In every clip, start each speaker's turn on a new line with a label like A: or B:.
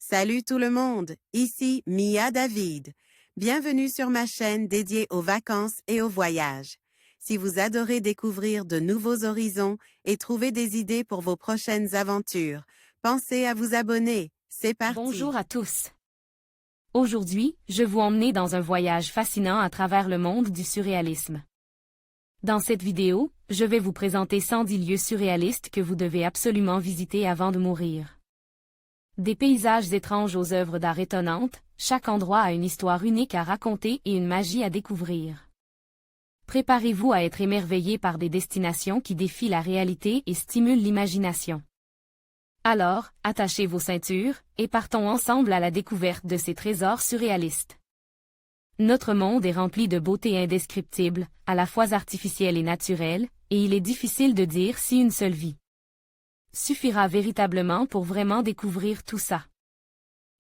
A: Salut tout le monde, ici Mia David. Bienvenue sur ma chaîne dédiée aux vacances et aux voyages. Si vous adorez découvrir de nouveaux horizons et trouver des idées pour vos prochaines aventures, pensez à vous abonner. C'est parti!
B: Bonjour à tous. Aujourd'hui, je vous emmène dans un voyage fascinant à travers le monde du surréalisme. Dans cette vidéo, je vais vous présenter 110 lieux surréalistes que vous devez absolument visiter avant de mourir. Des paysages étranges aux œuvres d'art étonnantes, chaque endroit a une histoire unique à raconter et une magie à découvrir. Préparez-vous à être émerveillé par des destinations qui défient la réalité et stimulent l'imagination. Alors, attachez vos ceintures, et partons ensemble à la découverte de ces trésors surréalistes. Notre monde est rempli de beauté indescriptible, à la fois artificielle et naturelle, et il est difficile de dire si une seule vie suffira véritablement pour vraiment découvrir tout ça.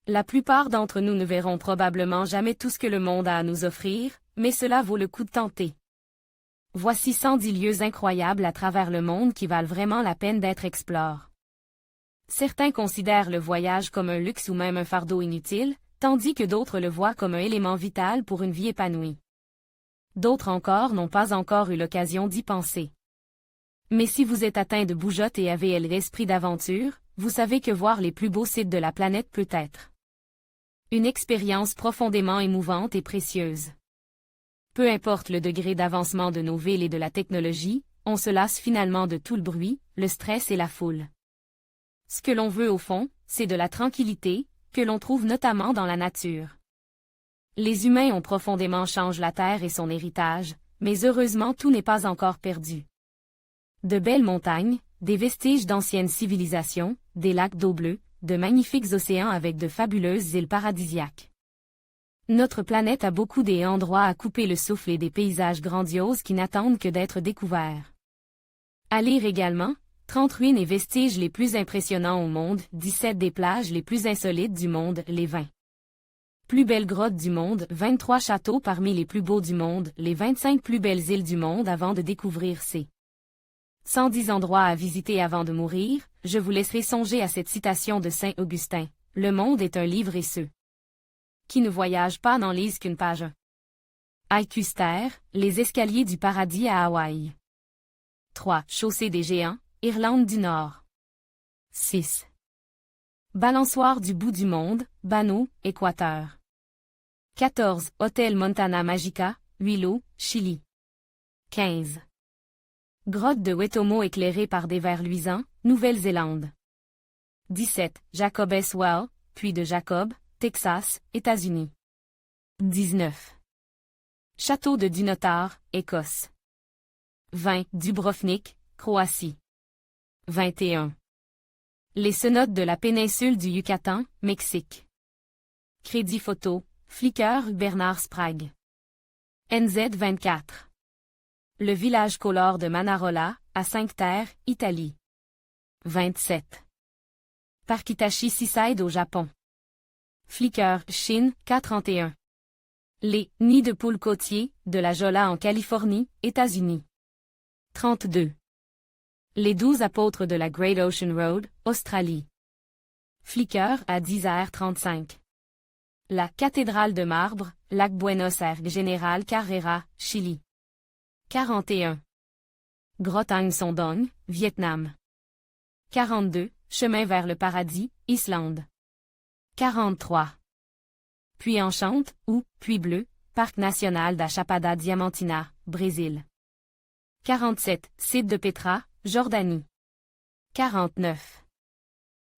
B: La plupart d'entre nous ne verront probablement jamais tout ce que le monde a à nous offrir, mais cela vaut le coup de tenter. Voici 110 lieux incroyables à travers le monde qui valent vraiment la peine d'être explorés. Certains considèrent le voyage comme un luxe ou même un fardeau inutile, tandis que d'autres le voient comme un élément vital pour une vie épanouie. D'autres encore n'ont pas encore eu l'occasion d'y penser. Mais si vous êtes atteint de bougeotte et avez l'esprit d'aventure, vous savez que voir les plus beaux sites de la planète peut être une expérience profondément émouvante et précieuse. Peu importe le degré d'avancement de nos villes et de la technologie, on se lasse finalement de tout le bruit, le stress et la foule. Ce que l'on veut au fond, c'est de la tranquillité, que l'on trouve notamment dans la nature. Les humains ont profondément changé la Terre et son héritage, mais heureusement tout n'est pas encore perdu. De belles montagnes, des vestiges d'anciennes civilisations, des lacs d'eau bleue, de magnifiques océans avec de fabuleuses îles paradisiaques. Notre planète a beaucoup d'endroits à couper le souffle et des paysages grandioses qui n'attendent que d'être découverts. À lire également, 30 ruines et vestiges les plus impressionnants au monde, 17 des plages les plus insolites du monde, les 20 plus belles grottes du monde, 23 châteaux parmi les plus beaux du monde, les 25 plus belles îles du monde avant de découvrir ces 110 endroits à visiter avant de mourir. Je vous laisserai songer à cette citation de Saint Augustin. Le monde est un livre et ceux qui ne voyagent pas n'en lisent qu'une page. Custer, les escaliers du paradis à Hawaï. 3. Chaussée des géants, Irlande du Nord. 6. Balançoire du bout du monde, Banno, Équateur. 14. Hôtel Montana Magica, Huilo, Chili. 15. Grotte de Wetomo éclairée par des verres luisants, Nouvelle-Zélande. 17. Jacob's Well, Puits de Jacob, Texas, États-Unis. 19. Château de Dunotar, Écosse. 20. Dubrovnik, Croatie. 21. Les cenotes de la péninsule du Yucatan, Mexique. Crédit photo, Flickr Bernard Sprague. NZ24. Le village colore de Manarola, à Cinque-Terre, Italie. 27. Parc Hitachi Seaside au Japon. Flickr Chine, K31. Les nids de poules côtiers, de la Jolla en Californie, États-Unis. 32. Les 12 apôtres de la Great Ocean Road, Australie. Flickr à 10h35. La cathédrale de marbre, lac Buenos Aires General Carrera, Chili. 41. Grotte Ang Son Doong, Vietnam. 42. Chemin vers le paradis, Islande. 43. Puy Enchante, ou Puy Bleu, Parc national da Chapada Diamantina, Brésil. 47. Site de Petra, Jordanie. 49.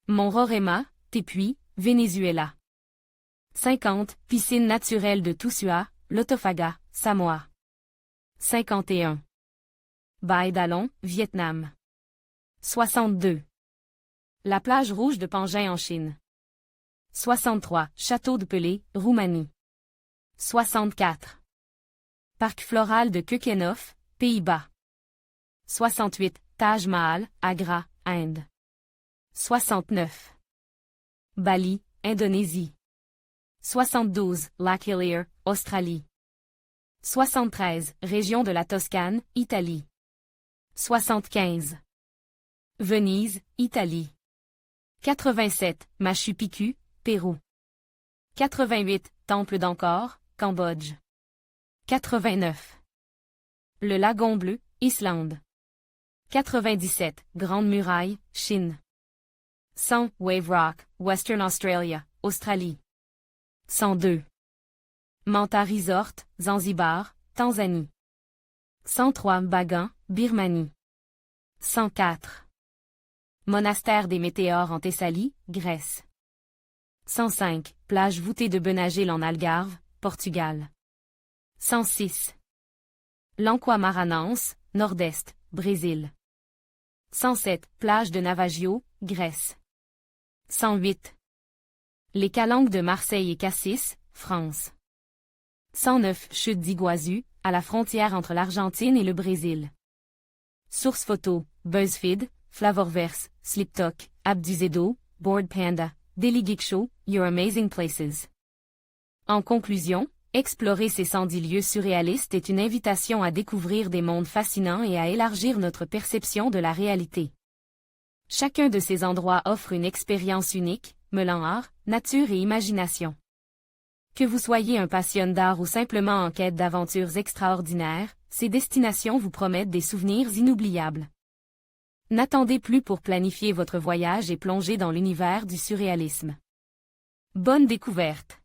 B: Mont Roraima, Tepuy, Venezuela. 50. Piscine naturelle de Tusua, Lotofaga, Samoa. 51. Baie d'Alon, Vietnam. 62. La plage rouge de Pangin en Chine. 63. Château de Pelé, Roumanie. 64. Parc floral de Keukenhof, Pays-Bas. 68. Taj Mahal, Agra, Inde. 69. Bali, Indonésie. 72. Lac Hillier, Australie. 73. Région de la Toscane, Italie. 75. Venise, Italie. 87. Machu Picchu, Pérou. 88, Temple d'Angkor, Cambodge. 89. Le Lagon Bleu, Islande. 97, Grande Muraille, Chine. 100, Wave Rock, Western Australia, Australie. 102. Manta Resort, Zanzibar, Tanzanie. 103, Bagan, Birmanie. 104. Monastère des Météores en Thessalie, Grèce. 105, Plage voûtée de Benagil en Algarve, Portugal. 106. L'Anqua Maranhães, Nord-Est, Brésil. 107, Plage de Navaggio, Grèce. 108. Les Calanques de Marseille et Cassis, France. 109, Chute d'Iguazu, à la frontière entre l'Argentine et le Brésil. Source photo, BuzzFeed, Flavorverse, Sliptalk, Abduzedo, Board Panda, Daily Geek Show, Your Amazing Places. En conclusion, explorer ces 110 lieux surréalistes est une invitation à découvrir des mondes fascinants et à élargir notre perception de la réalité. Chacun de ces endroits offre une expérience unique, mêlant art, nature et imagination. Que vous soyez un passionné d'art ou simplement en quête d'aventures extraordinaires, ces destinations vous promettent des souvenirs inoubliables. N'attendez plus pour planifier votre voyage et plonger dans l'univers du surréalisme. Bonne découverte!